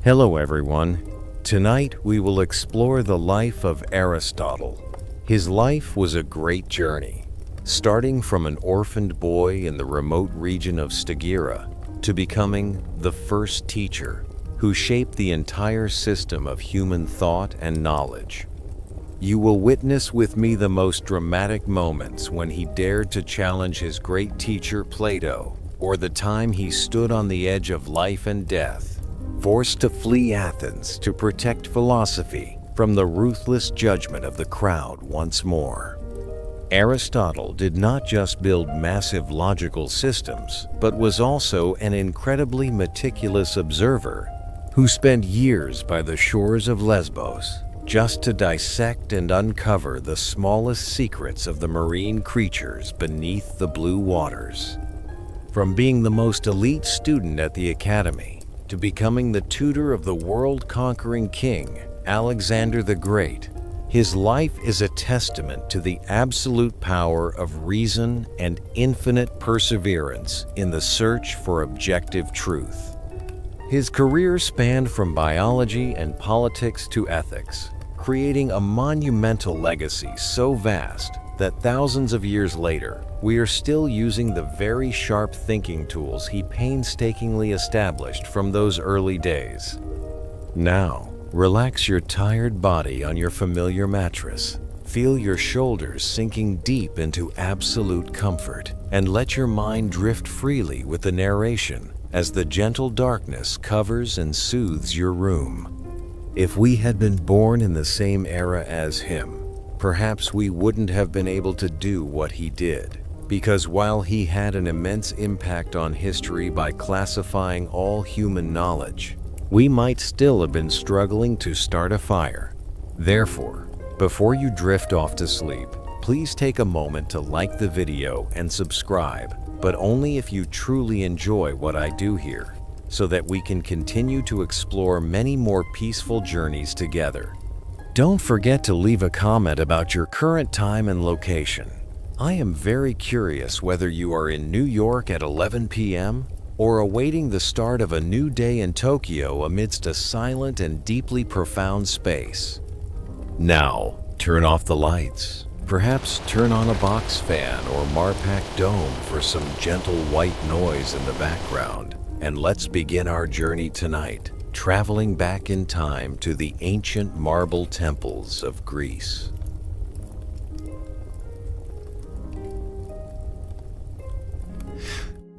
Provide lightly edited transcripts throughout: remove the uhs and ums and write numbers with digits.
Hello everyone. Tonight we will explore the life of Aristotle. His life was a great journey, starting from an orphaned boy in the remote region of Stagira to becoming the first teacher who shaped the entire system of human thought and knowledge. You will witness with me the most dramatic moments when he dared to challenge his great teacher Plato, or the time he stood on the edge of life and death, forced to flee Athens to protect philosophy from the ruthless judgment of the crowd once more. Aristotle did not just build massive logical systems, but was also an incredibly meticulous observer who spent years by the shores of Lesbos just to dissect and uncover the smallest secrets of the marine creatures beneath the blue waters. From being the most elite student at the academy to becoming the tutor of the world-conquering king, Alexander the Great, his life is a testament to the absolute power of reason and infinite perseverance in the search for objective truth. His career spanned from biology and politics to ethics, creating a monumental legacy so vast that thousands of years later, we are still using the very sharp thinking tools he painstakingly established from those early days. Now, relax your tired body on your familiar mattress. Feel your shoulders sinking deep into absolute comfort, and let your mind drift freely with the narration as the gentle darkness covers and soothes your room. If we had been born in the same era as him, perhaps we wouldn't have been able to do what he did, because while he had an immense impact on history by classifying all human knowledge, we might still have been struggling to start a fire. Therefore, before you drift off to sleep, please take a moment to like the video and subscribe, but only if you truly enjoy what I do here, so that we can continue to explore many more peaceful journeys together. Don't forget to leave a comment about your current time and location. I am very curious whether you are in New York at 11 p.m. or awaiting the start of a new day in Tokyo amidst a silent and deeply profound space. Now, turn off the lights. Perhaps turn on a box fan or Marpak dome for some gentle white noise in the background. And let's begin our journey tonight, traveling back in time to the ancient marble temples of Greece.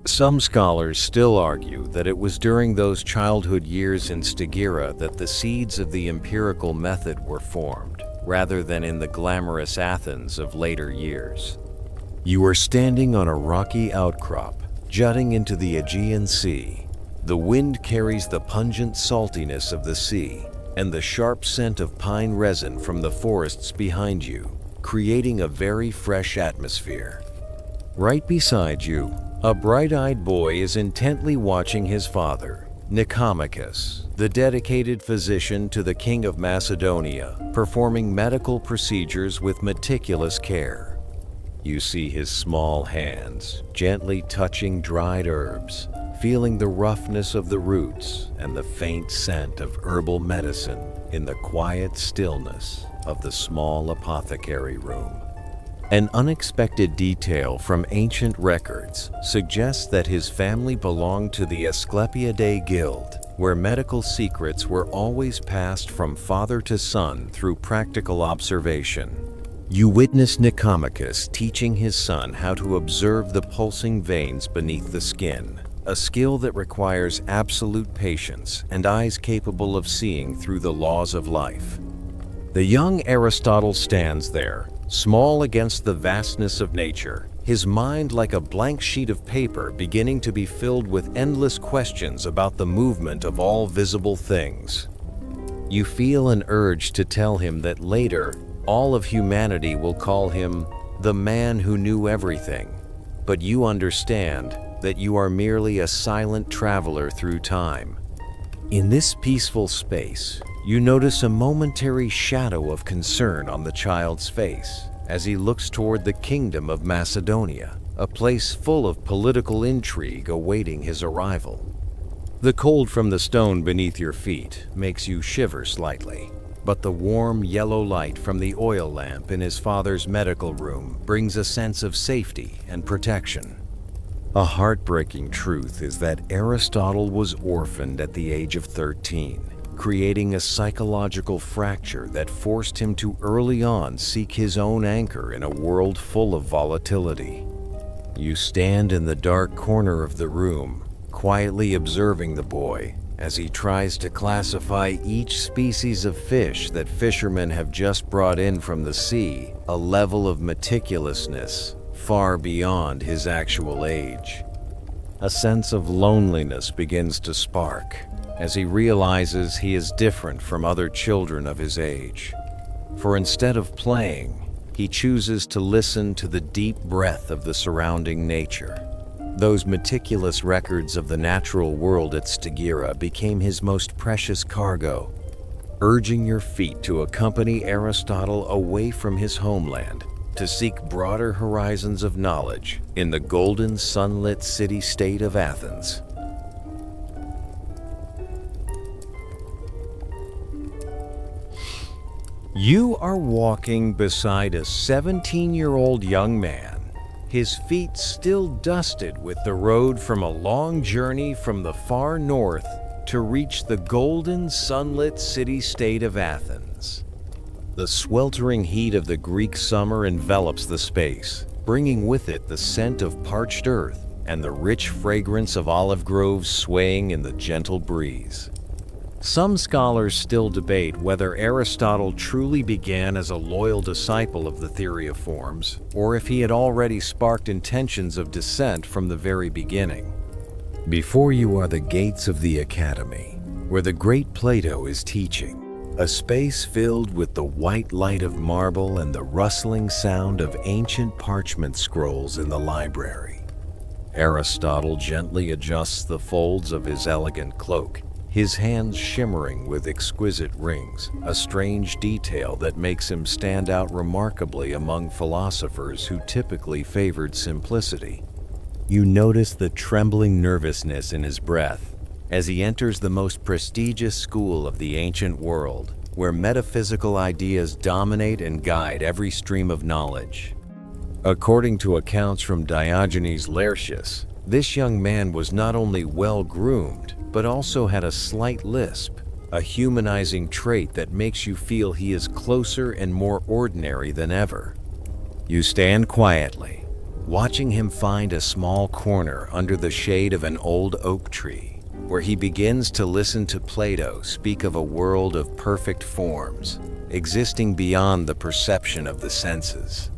Some scholars still argue that it was during those childhood years in Stagira that the seeds of the empirical method were formed, rather than in the glamorous Athens of later years. You are standing on a rocky outcrop, jutting into the Aegean Sea. The wind carries the pungent saltiness of the sea and the sharp scent of pine resin from the forests behind you, creating a very fresh atmosphere. Right beside you, a bright-eyed boy is intently watching his father, Nicomachus, the dedicated physician to the king of Macedonia, performing medical procedures with meticulous care. You see his small hands gently touching dried herbs, feeling the roughness of the roots and the faint scent of herbal medicine in the quiet stillness of the small apothecary room. An unexpected detail from ancient records suggests that his family belonged to the Asclepiadae Guild, where medical secrets were always passed from father to son through practical observation. You witness Nicomachus teaching his son how to observe the pulsing veins beneath the skin, a skill that requires absolute patience and eyes capable of seeing through the laws of life. The young Aristotle stands there, small against the vastness of nature, his mind like a blank sheet of paper beginning to be filled with endless questions about the movement of all visible things. You feel an urge to tell him that later, all of humanity will call him the man who knew everything, but you understand that you are merely a silent traveler through time. In this peaceful space, you notice a momentary shadow of concern on the child's face as he looks toward the kingdom of Macedonia, a place full of political intrigue awaiting his arrival. The cold from the stone beneath your feet makes you shiver slightly, but the warm yellow light from the oil lamp in his father's medical room brings a sense of safety and protection. A heartbreaking truth is that Aristotle was orphaned at the age of 13, creating a psychological fracture that forced him to early on seek his own anchor in a world full of volatility. You stand in the dark corner of the room, quietly observing the boy as he tries to classify each species of fish that fishermen have just brought in from the sea, a level of meticulousness far beyond his actual age. A sense of loneliness begins to spark as he realizes he is different from other children of his age. For instead of playing, he chooses to listen to the deep breath of the surrounding nature. Those meticulous records of the natural world at Stagira became his most precious cargo, urging your feet to accompany Aristotle away from his homeland to seek broader horizons of knowledge in the golden sunlit city-state of Athens. You are walking beside a 17-year-old young man, his feet still dusted with the road from a long journey from the far north to reach the golden sunlit city-state of Athens. The sweltering heat of the Greek summer envelops the space, bringing with it the scent of parched earth and the rich fragrance of olive groves swaying in the gentle breeze. Some scholars still debate whether Aristotle truly began as a loyal disciple of the theory of forms, or if he had already sparked intentions of dissent from the very beginning. Before you are the gates of the academy, where the great Plato is teaching, a space filled with the white light of marble and the rustling sound of ancient parchment scrolls in the library. Aristotle gently adjusts the folds of his elegant cloak, his hands shimmering with exquisite rings, a strange detail that makes him stand out remarkably among philosophers who typically favored simplicity. You notice the trembling nervousness in his breath as he enters the most prestigious school of the ancient world, where metaphysical ideas dominate and guide every stream of knowledge. According to accounts from Diogenes Laertius, this young man was not only well-groomed, but also had a slight lisp, a humanizing trait that makes you feel he is closer and more ordinary than ever. You stand quietly, watching him find a small corner under the shade of an old oak tree, where he begins to listen to Plato speak of a world of perfect forms, existing beyond the perception of the senses.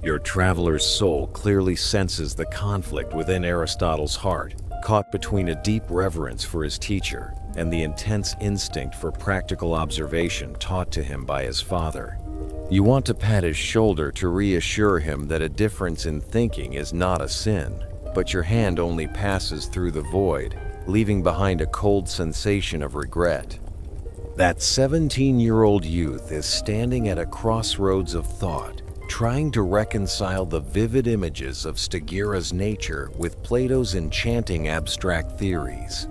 Your traveler's soul clearly senses the conflict within Aristotle's heart, caught between a deep reverence for his teacher and the intense instinct for practical observation taught to him by his father. You want to pat his shoulder to reassure him that a difference in thinking is not a sin, but your hand only passes through the void, leaving behind a cold sensation of regret. That 17-year-old youth is standing at a crossroads of thought, trying to reconcile the vivid images of Stagira's nature with Plato's enchanting abstract theories.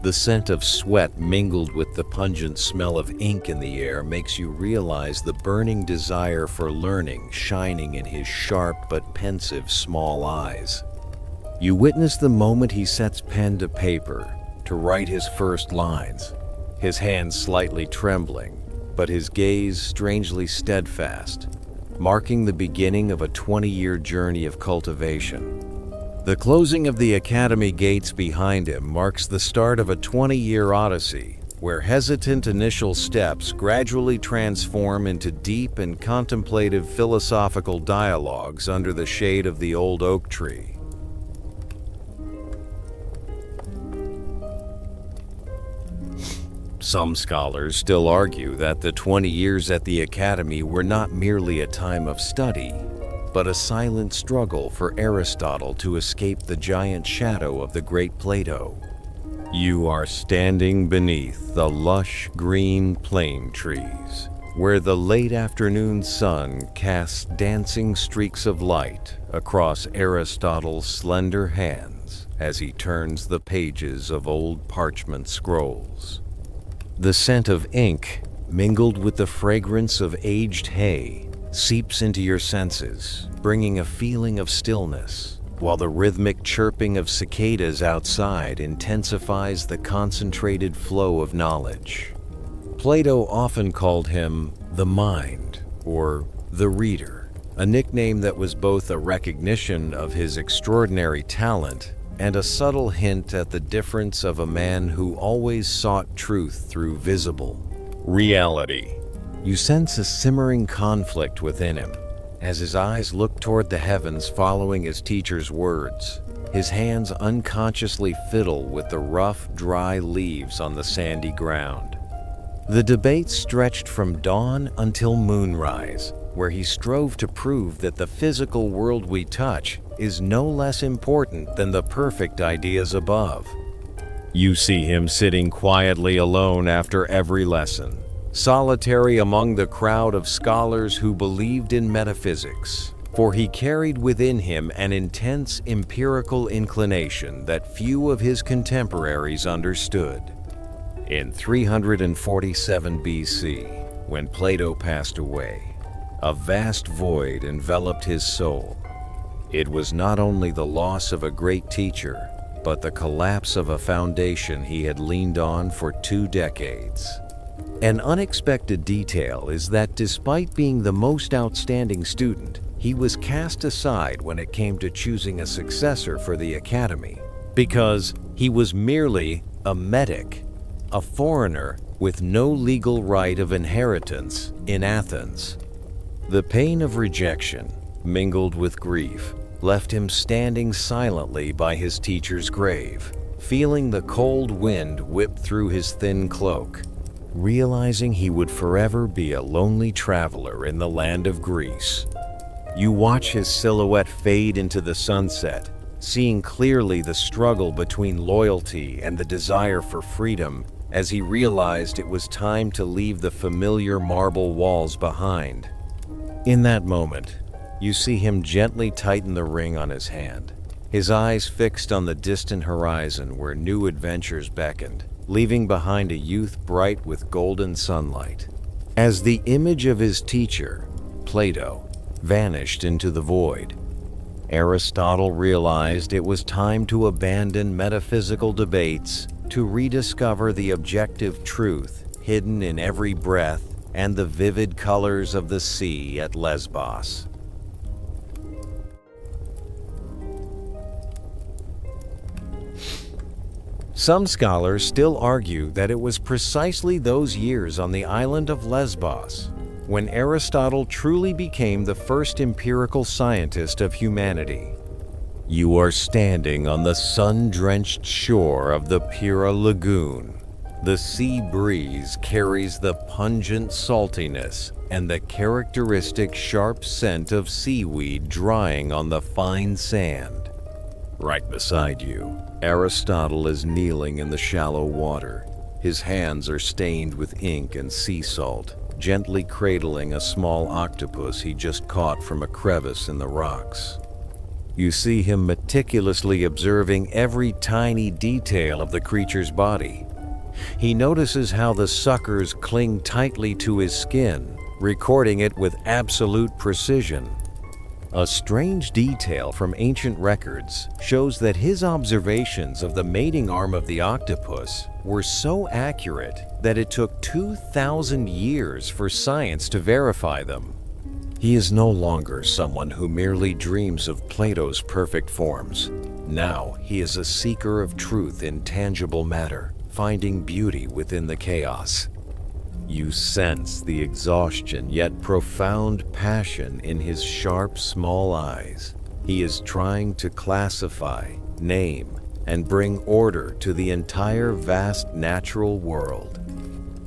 The scent of sweat mingled with the pungent smell of ink in the air makes you realize the burning desire for learning shining in his sharp but pensive small eyes. You witness the moment he sets pen to paper to write his first lines, his hands slightly trembling, but his gaze strangely steadfast, marking the beginning of a 20-year journey of cultivation. The closing of the academy gates behind him marks the start of a 20-year odyssey, where hesitant initial steps gradually transform into deep and contemplative philosophical dialogues under the shade of the old oak tree. Some scholars still argue that the 20 years at the academy were not merely a time of study, but a silent struggle for Aristotle to escape the giant shadow of the great Plato. You are standing beneath the lush green plane trees, where the late afternoon sun casts dancing streaks of light across Aristotle's slender hands. as he turns the pages of old parchment scrolls. The scent of ink, mingled with the fragrance of aged hay, seeps into your senses, bringing a feeling of stillness, while the rhythmic chirping of cicadas outside intensifies the concentrated flow of knowledge. Plato often called him the mind, or the reader, a nickname that was both a recognition of his extraordinary talent and a subtle hint at the difference of a man who always sought truth through visible reality. You sense a simmering conflict within him as his eyes look toward the heavens following his teacher's words. His hands unconsciously fiddle with the rough, dry leaves on the sandy ground. The debate stretched from dawn until moonrise, where he strove to prove that the physical world we touch is no less important than the perfect ideas above. You see him sitting quietly alone after every lesson, solitary among the crowd of scholars who believed in metaphysics, for he carried within him an intense empirical inclination that few of his contemporaries understood. In 347 BC, when Plato passed away, a vast void enveloped his soul. It was not only the loss of a great teacher, but the collapse of a foundation he had leaned on for 2 decades. An unexpected detail is that despite being the most outstanding student, he was cast aside when it came to choosing a successor for the academy, because he was merely a metic, a foreigner with no legal right of inheritance in Athens. The pain of rejection, mingled with grief, left him standing silently by his teacher's grave, feeling the cold wind whip through his thin cloak, realizing he would forever be a lonely traveler in the land of Greece. You watch his silhouette fade into the sunset, seeing clearly the struggle between loyalty and the desire for freedom as he realized it was time to leave the familiar marble walls behind. In that moment, you see him gently tighten the ring on his hand, his eyes fixed on the distant horizon where new adventures beckoned, leaving behind a youth bright with golden sunlight. As the image of his teacher, Plato, vanished into the void, Aristotle realized it was time to abandon metaphysical debates to rediscover the objective truth hidden in every breath and the vivid colors of the sea at Lesbos. Some scholars still argue that it was precisely those years on the island of Lesbos when Aristotle truly became the first empirical scientist of humanity. You are standing on the sun-drenched shore of the Pira Lagoon. The sea breeze carries the pungent saltiness and the characteristic sharp scent of seaweed drying on the fine sand. Right beside you, Aristotle is kneeling in the shallow water. His hands are stained with ink and sea salt, gently cradling a small octopus he just caught from a crevice in the rocks. You see him meticulously observing every tiny detail of the creature's body. He notices how the suckers cling tightly to his skin, recording it with absolute precision. A strange detail from ancient records shows that his observations of the mating arm of the octopus were so accurate that it took 2,000 years for science to verify them. He is no longer someone who merely dreams of Plato's perfect forms. Now he is a seeker of truth in tangible matter, finding beauty within the chaos. You sense the exhaustion yet profound passion in his sharp, small eyes. He is trying to classify, name, and bring order to the entire vast natural world.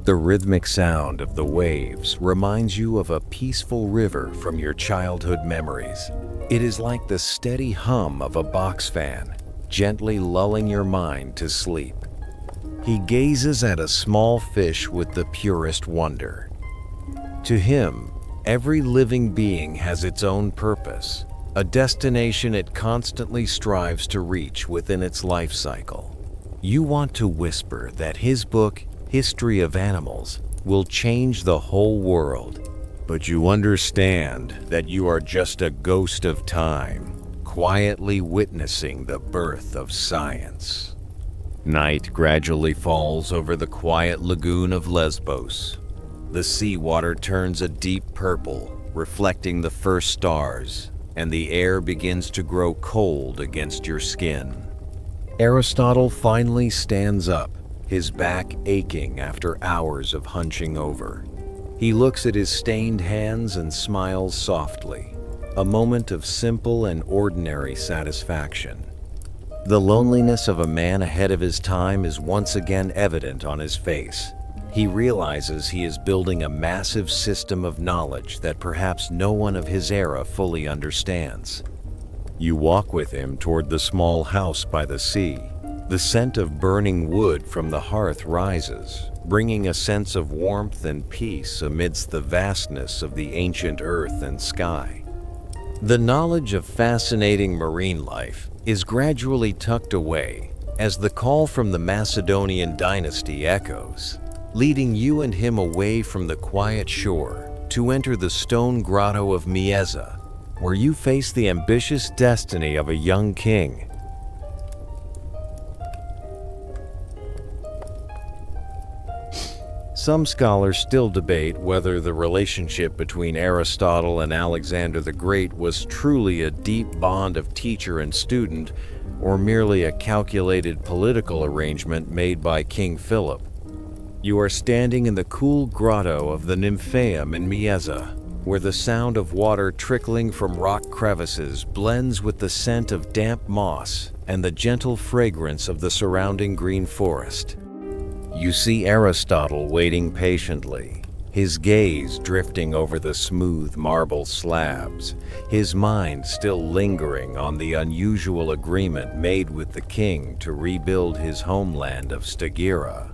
The rhythmic sound of the waves reminds you of a peaceful river from your childhood memories. It is like the steady hum of a box fan, gently lulling your mind to sleep. He gazes at a small fish with the purest wonder. To him, every living being has its own purpose, a destination it constantly strives to reach within its life cycle. You want to whisper that his book, History of Animals, will change the whole world, but you understand that you are just a ghost of time, quietly witnessing the birth of science. Night gradually falls over the quiet lagoon of Lesbos. The seawater turns a deep purple, reflecting the first stars, and the air begins to grow cold against your skin. Aristotle finally stands up, his back aching after hours of hunching over. He looks at his stained hands and smiles softly, a moment of simple and ordinary satisfaction. The loneliness of a man ahead of his time is once again evident on his face. He realizes he is building a massive system of knowledge that perhaps no one of his era fully understands. You walk with him toward the small house by the sea. The scent of burning wood from the hearth rises, bringing a sense of warmth and peace amidst the vastness of the ancient earth and sky. The knowledge of fascinating marine life is gradually tucked away as the call from the Macedonian dynasty echoes, leading you and him away from the quiet shore to enter the stone grotto of Mieza, where you face the ambitious destiny of a young king. Some scholars still debate whether the relationship between Aristotle and Alexander the Great was truly a deep bond of teacher and student, or merely a calculated political arrangement made by King Philip. You are standing in the cool grotto of the Nymphaeum in Mieza, where the sound of water trickling from rock crevices blends with the scent of damp moss and the gentle fragrance of the surrounding green forest. You see Aristotle waiting patiently, his gaze drifting over the smooth marble slabs, his mind still lingering on the unusual agreement made with the king to rebuild his homeland of Stagira.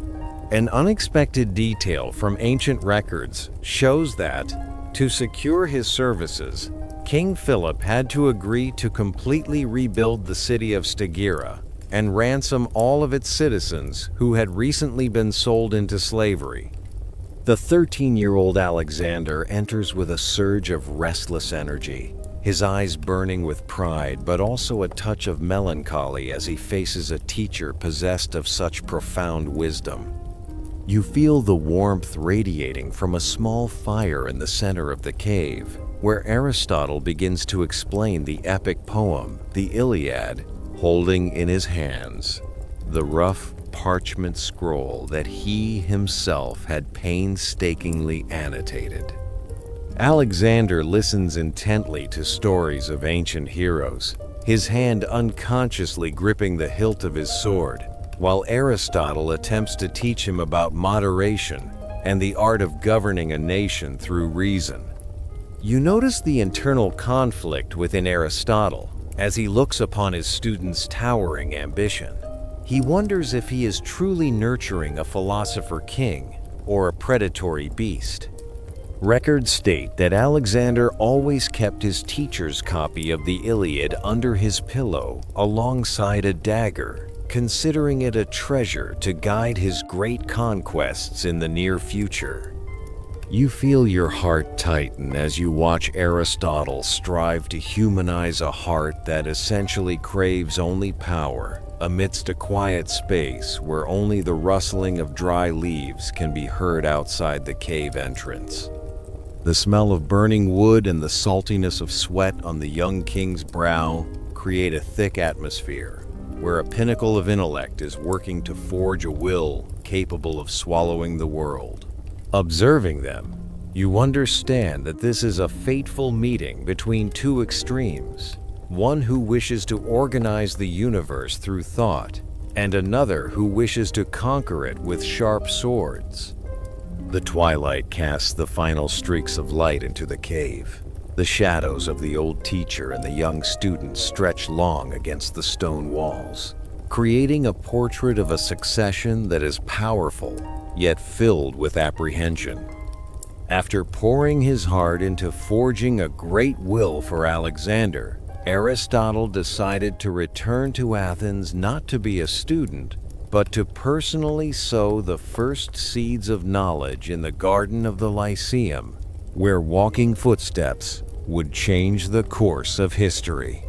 An unexpected detail from ancient records shows that, to secure his services, King Philip had to agree to completely rebuild the city of Stagira and ransom all of its citizens who had recently been sold into slavery. The 13-year-old Alexander enters with a surge of restless energy, his eyes burning with pride but also a touch of melancholy as he faces a teacher possessed of such profound wisdom. You feel the warmth radiating from a small fire in the center of the cave, where Aristotle begins to explain the epic poem, the Iliad, holding in his hands the rough parchment scroll that he himself had painstakingly annotated. Alexander listens intently to stories of ancient heroes, his hand unconsciously gripping the hilt of his sword, while Aristotle attempts to teach him about moderation and the art of governing a nation through reason. You notice the internal conflict within Aristotle as he looks upon his student's towering ambition. He wonders if he is truly nurturing a philosopher king or a predatory beast. Records state that Alexander always kept his teacher's copy of the Iliad under his pillow alongside a dagger, considering it a treasure to guide his great conquests in the near future. You feel your heart tighten as you watch Aristotle strive to humanize a heart that essentially craves only power, amidst a quiet space where only the rustling of dry leaves can be heard outside the cave entrance. The smell of burning wood and the saltiness of sweat on the young king's brow create a thick atmosphere, where a pinnacle of intellect is working to forge a will capable of swallowing the world. Observing them, you understand that this is a fateful meeting between two extremes, one who wishes to organize the universe through thought, and another who wishes to conquer it with sharp swords. The twilight casts the final streaks of light into the cave. The shadows of the old teacher and the young student stretch long against the stone walls, creating a portrait of a succession that is powerful, yet filled with apprehension. After pouring his heart into forging a great will for Alexander, Aristotle decided to return to Athens not to be a student, but to personally sow the first seeds of knowledge in the garden of the Lyceum, where walking footsteps would change the course of history.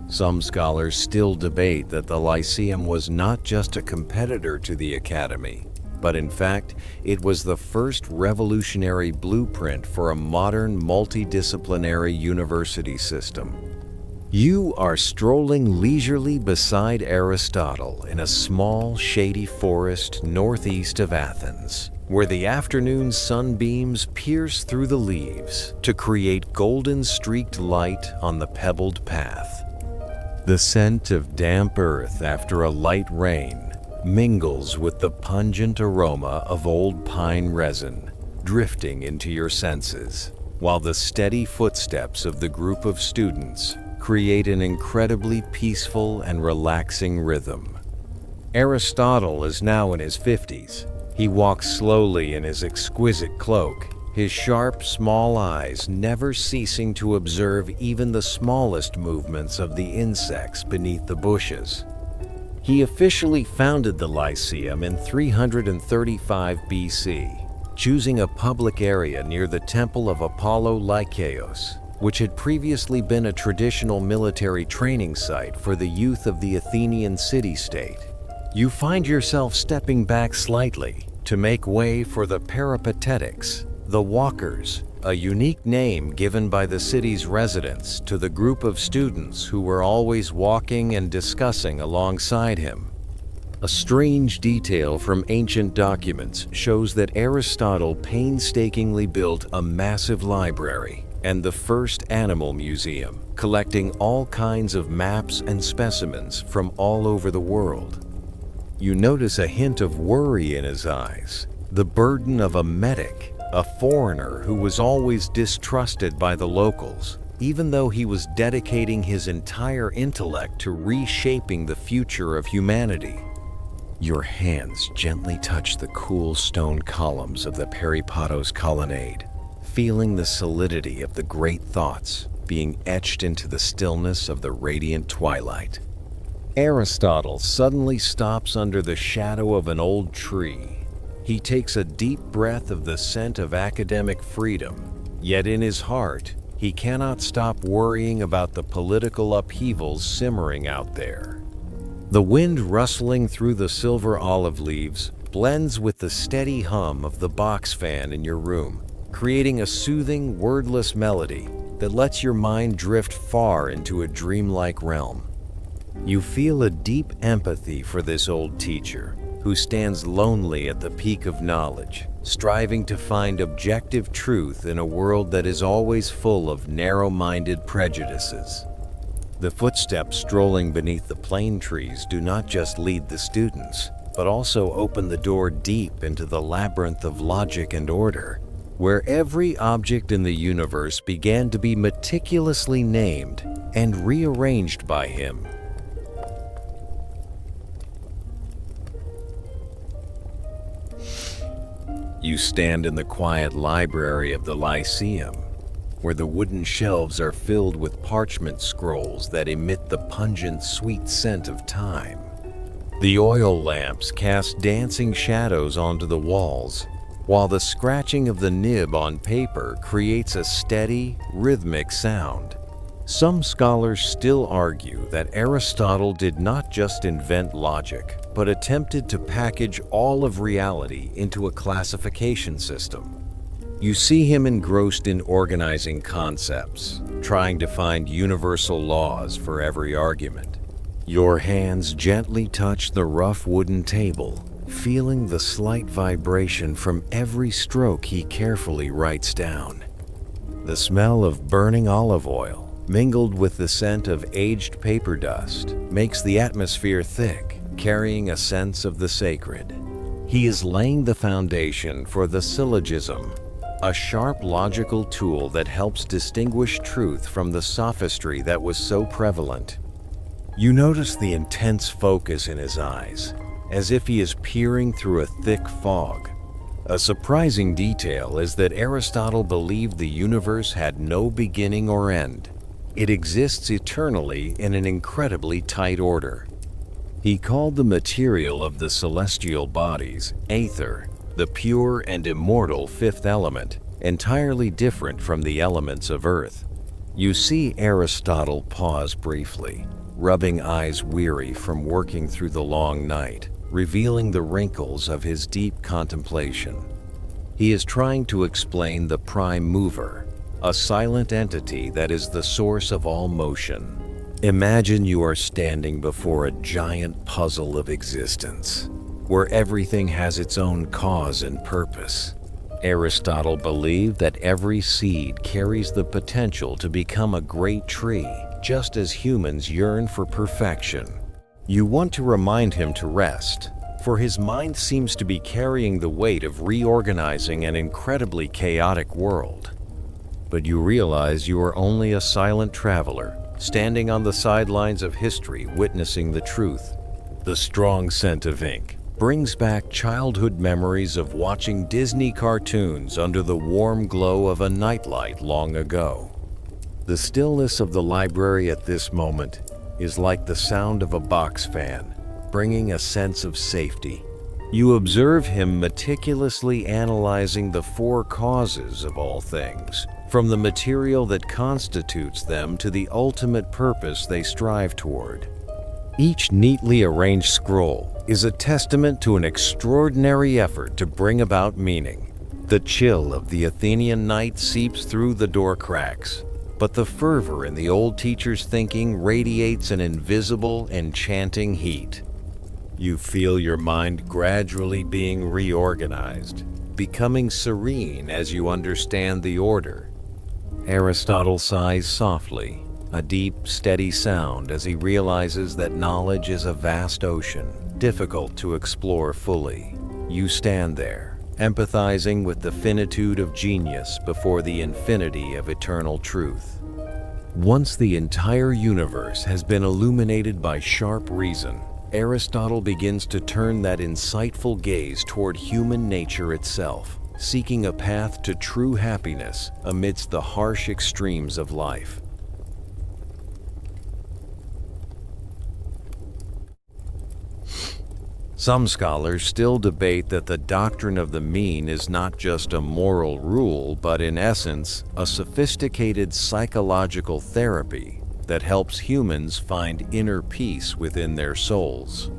Some scholars still debate that the Lyceum was not just a competitor to the Academy, but in fact, it was the first revolutionary blueprint for a modern multidisciplinary university system. You are strolling leisurely beside Aristotle in a small, shady forest northeast of Athens, where the afternoon sunbeams pierce through the leaves to create golden-streaked light on the pebbled path. The scent of damp earth after a light rain mingles with the pungent aroma of old pine resin, drifting into your senses, while the steady footsteps of the group of students create an incredibly peaceful and relaxing rhythm. Aristotle is now in his 50s. He walks slowly in his exquisite cloak, his sharp, small eyes never ceasing to observe even the smallest movements of the insects beneath the bushes. He officially founded the Lyceum in 335 BC, choosing a public area near the temple of Apollo Lycaeus, which had previously been a traditional military training site for the youth of the Athenian city-state. You find yourself stepping back slightly to make way for the peripatetics, the walkers, a unique name given by the city's residents to the group of students who were always walking and discussing alongside him. A strange detail from ancient documents shows that Aristotle painstakingly built a massive library and the first animal museum, collecting all kinds of maps and specimens from all over the world. You notice a hint of worry in his eyes, the burden of a medic, a foreigner who was always distrusted by the locals, even though he was dedicating his entire intellect to reshaping the future of humanity. Your hands gently touch the cool stone columns of the peripatetic colonnade, feeling the solidity of the great thoughts being etched into the stillness of the radiant twilight. Aristotle suddenly stops under the shadow of an old tree. He takes a deep breath of the scent of academic freedom, yet in his heart, he cannot stop worrying about the political upheavals simmering out there. The wind rustling through the silver olive leaves blends with the steady hum of the box fan in your room, creating a soothing, wordless melody that lets your mind drift far into a dreamlike realm. You feel a deep empathy for this old teacher, who stands lonely at the peak of knowledge, striving to find objective truth in a world that is always full of narrow-minded prejudices. The footsteps strolling beneath the plane trees do not just lead the students, but also open the door deep into the labyrinth of logic and order, where every object in the universe began to be meticulously named and rearranged by him. You stand in the quiet library of the Lyceum, where the wooden shelves are filled with parchment scrolls that emit the pungent, sweet scent of time. The oil lamps cast dancing shadows onto the walls, while the scratching of the nib on paper creates a steady, rhythmic sound. Some scholars still argue that Aristotle did not just invent logic, but attempted to package all of reality into a classification system. You see him engrossed in organizing concepts, trying to find universal laws for every argument. Your hands gently touch the rough wooden table, feeling the slight vibration from every stroke he carefully writes down. The smell of burning olive oil, mingled with the scent of aged paper dust, makes the atmosphere thick, carrying a sense of the sacred. He is laying the foundation for the syllogism, a sharp logical tool that helps distinguish truth from the sophistry that was so prevalent. You notice the intense focus in his eyes, as if he is peering through a thick fog. A surprising detail is that Aristotle believed the universe had no beginning or end. It exists eternally in an incredibly tight order. He called the material of the celestial bodies aether, the pure and immortal fifth element, entirely different from the elements of Earth. You see Aristotle pause briefly, rubbing eyes weary from working through the long night, revealing the wrinkles of his deep contemplation. He is trying to explain the prime mover, a silent entity that is the source of all motion. Imagine you are standing before a giant puzzle of existence, where everything has its own cause and purpose. Aristotle believed that every seed carries the potential to become a great tree, just as humans yearn for perfection. You want to remind him to rest, for his mind seems to be carrying the weight of reorganizing an incredibly chaotic world. But you realize you are only a silent traveler, standing on the sidelines of history witnessing the truth. The strong scent of ink brings back childhood memories of watching Disney cartoons under the warm glow of a nightlight long ago. The stillness of the library at this moment is like the sound of a box fan, bringing a sense of safety. You observe him meticulously analyzing the four causes of all things, from the material that constitutes them to the ultimate purpose they strive toward. Each neatly arranged scroll is a testament to an extraordinary effort to bring about meaning. The chill of the Athenian night seeps through the door cracks, but the fervor in the old teacher's thinking radiates an invisible, enchanting heat. You feel your mind gradually being reorganized, becoming serene as you understand the order. Aristotle sighs softly, a deep, steady sound as he realizes that knowledge is a vast ocean, difficult to explore fully. You stand there, empathizing with the finitude of genius before the infinity of eternal truth. Once the entire universe has been illuminated by sharp reason, Aristotle begins to turn that insightful gaze toward human nature itself, seeking a path to true happiness amidst the harsh extremes of life. Some scholars still debate that the doctrine of the mean is not just a moral rule, but in essence, a sophisticated psychological therapy that helps humans find inner peace within their souls.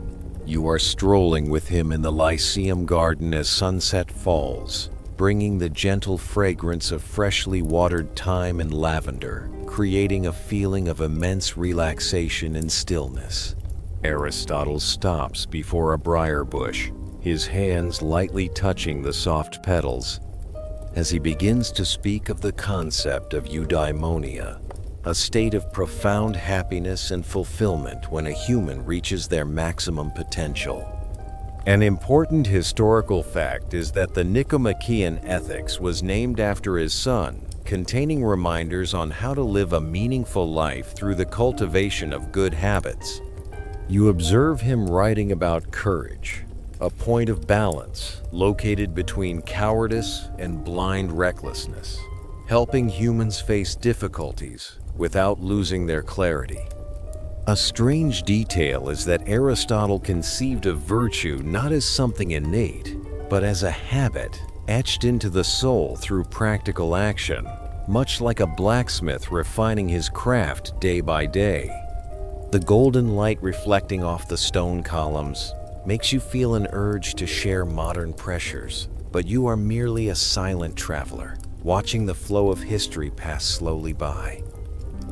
You are strolling with him in the Lyceum garden as sunset falls, bringing the gentle fragrance of freshly watered thyme and lavender, creating a feeling of immense relaxation and stillness. Aristotle stops before a briar bush, his hands lightly touching the soft petals, as he begins to speak of the concept of eudaimonia, a state of profound happiness and fulfillment when a human reaches their maximum potential. An important historical fact is that the Nicomachean Ethics was named after his son, containing reminders on how to live a meaningful life through the cultivation of good habits. You observe him writing about courage, a point of balance located between cowardice and blind recklessness, helping humans face difficulties without losing their clarity. A strange detail is that Aristotle conceived of virtue not as something innate, but as a habit etched into the soul through practical action, much like a blacksmith refining his craft day by day. The golden light reflecting off the stone columns makes you feel an urge to share modern pressures, but you are merely a silent traveler, watching the flow of history pass slowly by.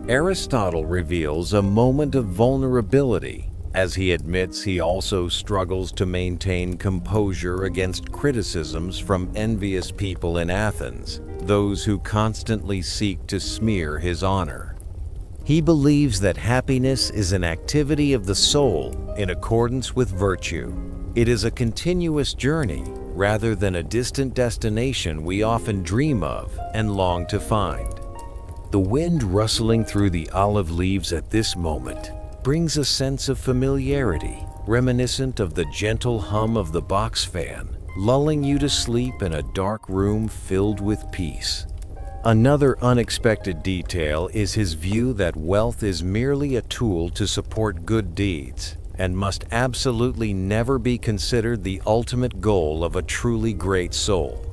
Aristotle reveals a moment of vulnerability, as he admits he also struggles to maintain composure against criticisms from envious people in Athens, those who constantly seek to smear his honor. He believes that happiness is an activity of the soul in accordance with virtue. It is a continuous journey rather than a distant destination we often dream of and long to find. The wind rustling through the olive leaves at this moment brings a sense of familiarity, reminiscent of the gentle hum of the box fan lulling you to sleep in a dark room filled with peace. Another unexpected detail is his view that wealth is merely a tool to support good deeds and must absolutely never be considered the ultimate goal of a truly great soul.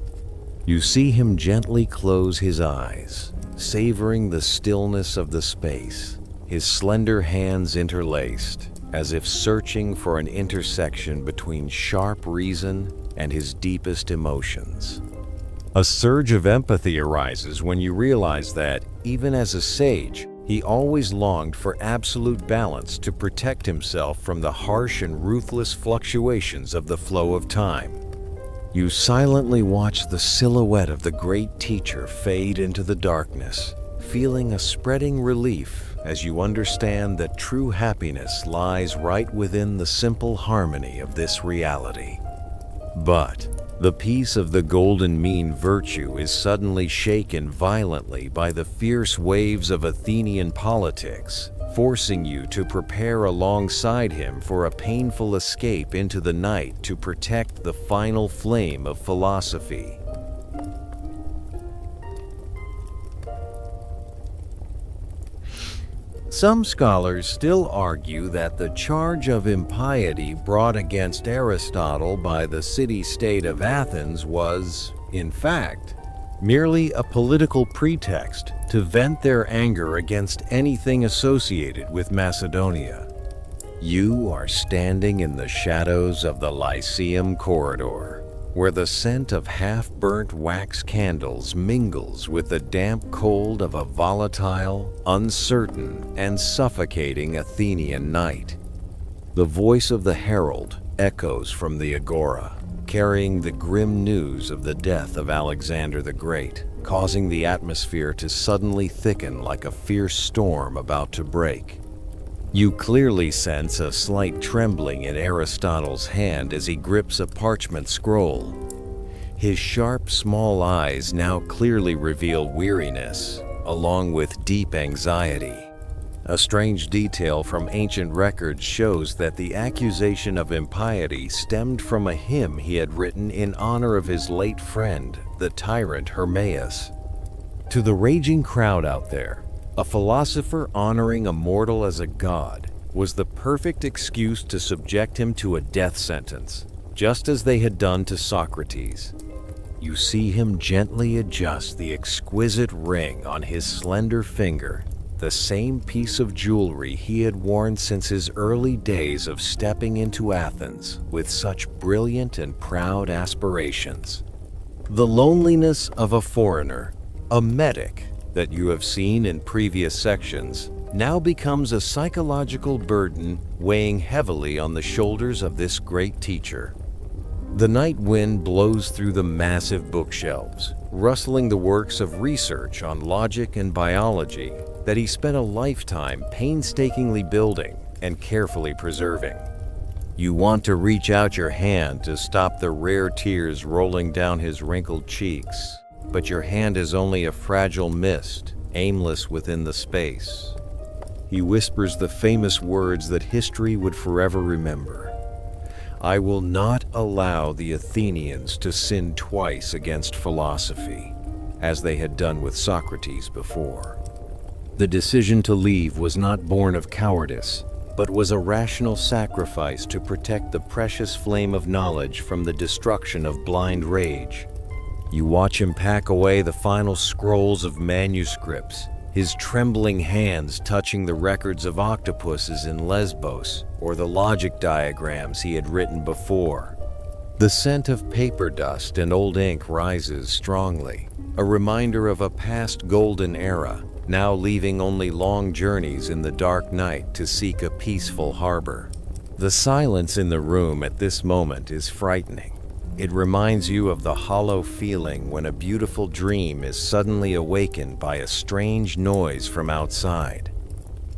You see him gently close his eyes, savoring the stillness of the space, his slender hands interlaced, as if searching for an intersection between sharp reason and his deepest emotions. A surge of empathy arises when you realize that, even as a sage, he always longed for absolute balance to protect himself from the harsh and ruthless fluctuations of the flow of time. You silently watch the silhouette of the great teacher fade into the darkness, feeling a spreading relief as you understand that true happiness lies right within the simple harmony of this reality. But the peace of the golden mean virtue is suddenly shaken violently by the fierce waves of Athenian politics, forcing you to prepare alongside him for a painful escape into the night to protect the final flame of philosophy. Some scholars still argue that the charge of impiety brought against Aristotle by the city-state of Athens was, in fact, merely a political pretext to vent their anger against anything associated with Macedonia. You are standing in the shadows of the Lyceum corridor, where the scent of half-burnt wax candles mingles with the damp cold of a volatile, uncertain, and suffocating Athenian night. The voice of the herald echoes from the agora, carrying the grim news of the death of Alexander the Great, causing the atmosphere to suddenly thicken like a fierce storm about to break. You clearly sense a slight trembling in Aristotle's hand as he grips a parchment scroll. His sharp, small eyes now clearly reveal weariness, along with deep anxiety. A strange detail from ancient records shows that the accusation of impiety stemmed from a hymn he had written in honor of his late friend, the tyrant Hermaeus. To the raging crowd out there, a philosopher honoring a mortal as a god was the perfect excuse to subject him to a death sentence, just as they had done to Socrates. You see him gently adjust the exquisite ring on his slender finger, the same piece of jewelry he had worn since his early days of stepping into Athens with such brilliant and proud aspirations. The loneliness of a foreigner, a metic, that you have seen in previous sections, now becomes a psychological burden weighing heavily on the shoulders of this great teacher. The night wind blows through the massive bookshelves, rustling the works of research on logic and biology that he spent a lifetime painstakingly building and carefully preserving. You want to reach out your hand to stop the rare tears rolling down his wrinkled cheeks, but your hand is only a fragile mist, aimless within the space. He whispers the famous words that history would forever remember. I will not allow the Athenians to sin twice against philosophy, as they had done with Socrates before. The decision to leave was not born of cowardice, but was a rational sacrifice to protect the precious flame of knowledge from the destruction of blind rage. You watch him pack away the final scrolls of manuscripts, his trembling hands touching the records of octopuses in Lesbos or the logic diagrams he had written before. The scent of paper dust and old ink rises strongly, a reminder of a past golden era, now leaving only long journeys in the dark night to seek a peaceful harbor. The silence in the room at this moment is frightening. It reminds you of the hollow feeling when a beautiful dream is suddenly awakened by a strange noise from outside.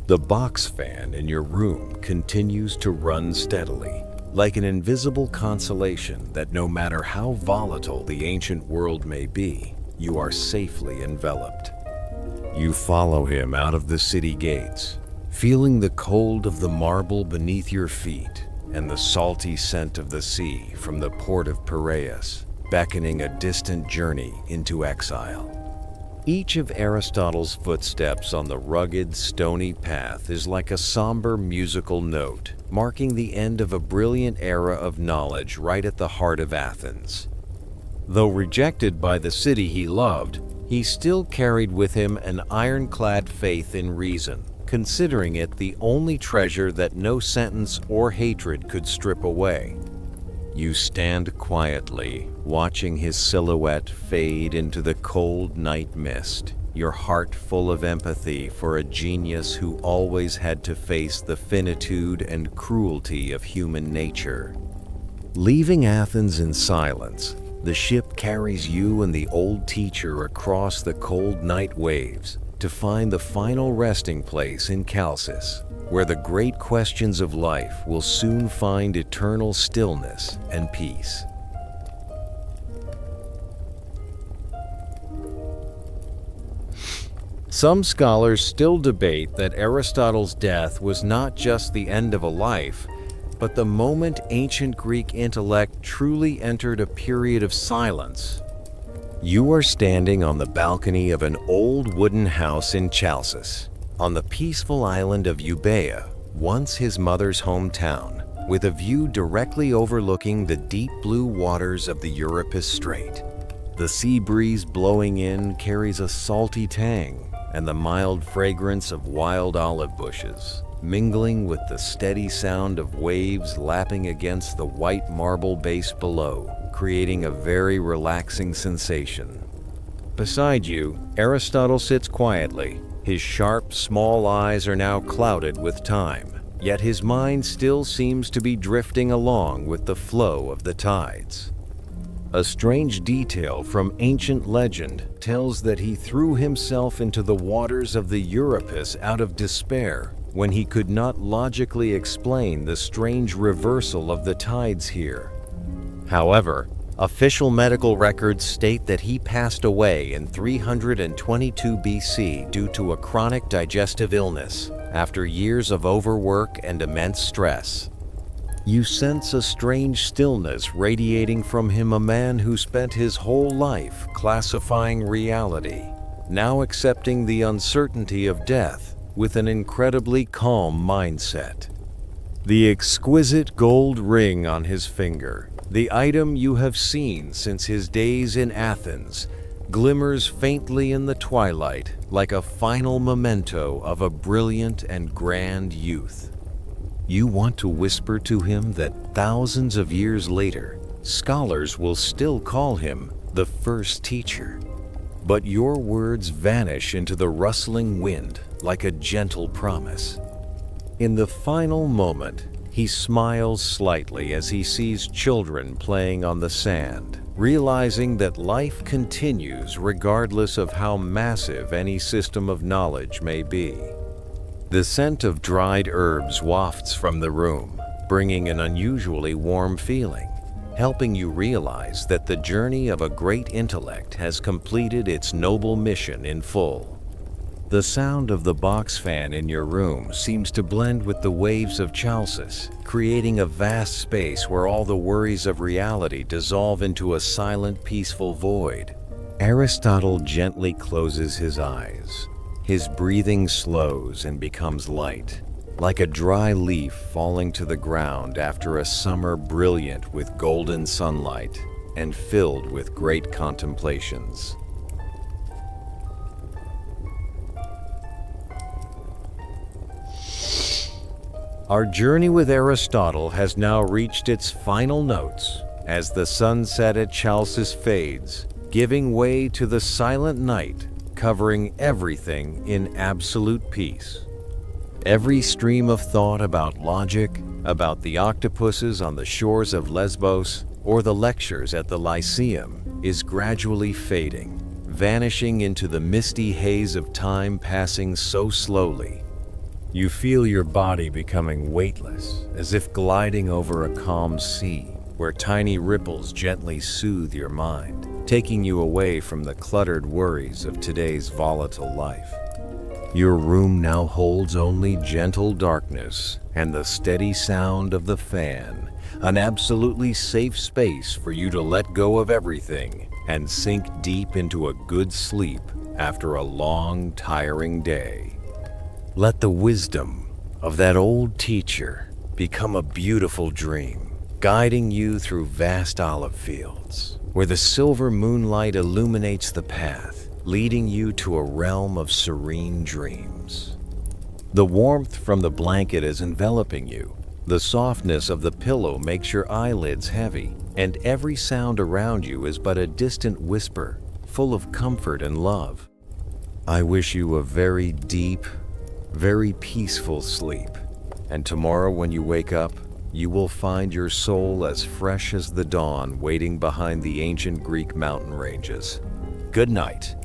The box fan in your room continues to run steadily, like an invisible consolation that no matter how volatile the ancient world may be, you are safely enveloped. You follow him out of the city gates, feeling the cold of the marble beneath your feet and the salty scent of the sea from the port of Piraeus, beckoning a distant journey into exile. Each of Aristotle's footsteps on the rugged, stony path is like a somber musical note, marking the end of a brilliant era of knowledge right at the heart of Athens. Though rejected by the city he loved, he still carried with him an ironclad faith in reason, considering it the only treasure that no sentence or hatred could strip away. You stand quietly, watching his silhouette fade into the cold night mist, your heart full of empathy for a genius who always had to face the finitude and cruelty of human nature. Leaving Athens in silence, the ship carries you and the old teacher across the cold night waves to find the final resting place in Chalcis, where the great questions of life will soon find eternal stillness and peace. Some scholars still debate that Aristotle's death was not just the end of a life, but the moment ancient Greek intellect truly entered a period of silence. You are standing on the balcony of an old wooden house in Chalcis, on the peaceful island of Euboea, once his mother's hometown, with a view directly overlooking the deep blue waters of the Euripus Strait. The sea breeze blowing in carries a salty tang, and the mild fragrance of wild olive bushes, mingling with the steady sound of waves lapping against the white marble base below, creating a very relaxing sensation. Beside you, Aristotle sits quietly. His sharp, small eyes are now clouded with time, yet his mind still seems to be drifting along with the flow of the tides. A strange detail from ancient legend tells that he threw himself into the waters of the Euripus out of despair when he could not logically explain the strange reversal of the tides here. However, official medical records state that he passed away in 322 BC due to a chronic digestive illness after years of overwork and immense stress. You sense a strange stillness radiating from him, a man who spent his whole life classifying reality, now accepting the uncertainty of death with an incredibly calm mindset. The exquisite gold ring on his finger, the item you have seen since his days in Athens, glimmers faintly in the twilight like a final memento of a brilliant and grand youth. You want to whisper to him that thousands of years later, scholars will still call him the first teacher. But your words vanish into the rustling wind like a gentle promise. In the final moment, he smiles slightly as he sees children playing on the sand, realizing that life continues regardless of how massive any system of knowledge may be. The scent of dried herbs wafts from the room, bringing an unusually warm feeling, helping you realize that the journey of a great intellect has completed its noble mission in full. The sound of the box fan in your room seems to blend with the waves of Chalcis, creating a vast space where all the worries of reality dissolve into a silent, peaceful void. Aristotle gently closes his eyes. His breathing slows and becomes light, like a dry leaf falling to the ground after a summer brilliant with golden sunlight and filled with great contemplations. Our journey with Aristotle has now reached its final notes as the sunset at Chalcis fades, giving way to the silent night, covering everything in absolute peace. Every stream of thought about logic, about the octopuses on the shores of Lesbos, or the lectures at the Lyceum is gradually fading, vanishing into the misty haze of time passing so slowly. You feel your body becoming weightless, as if gliding over a calm sea, where tiny ripples gently soothe your mind, taking you away from the cluttered worries of today's volatile life. Your room now holds only gentle darkness and the steady sound of the fan, an absolutely safe space for you to let go of everything and sink deep into a good sleep after a long, tiring day. Let the wisdom of that old teacher become a beautiful dream, guiding you through vast olive fields, where the silver moonlight illuminates the path, leading you to a realm of serene dreams. The warmth from the blanket is enveloping you. The softness of the pillow makes your eyelids heavy, and every sound around you is but a distant whisper, full of comfort and love. I wish you a very deep, very peaceful sleep, and tomorrow when you wake up, you will find your soul as fresh as the dawn waiting behind the ancient Greek mountain ranges. Good night.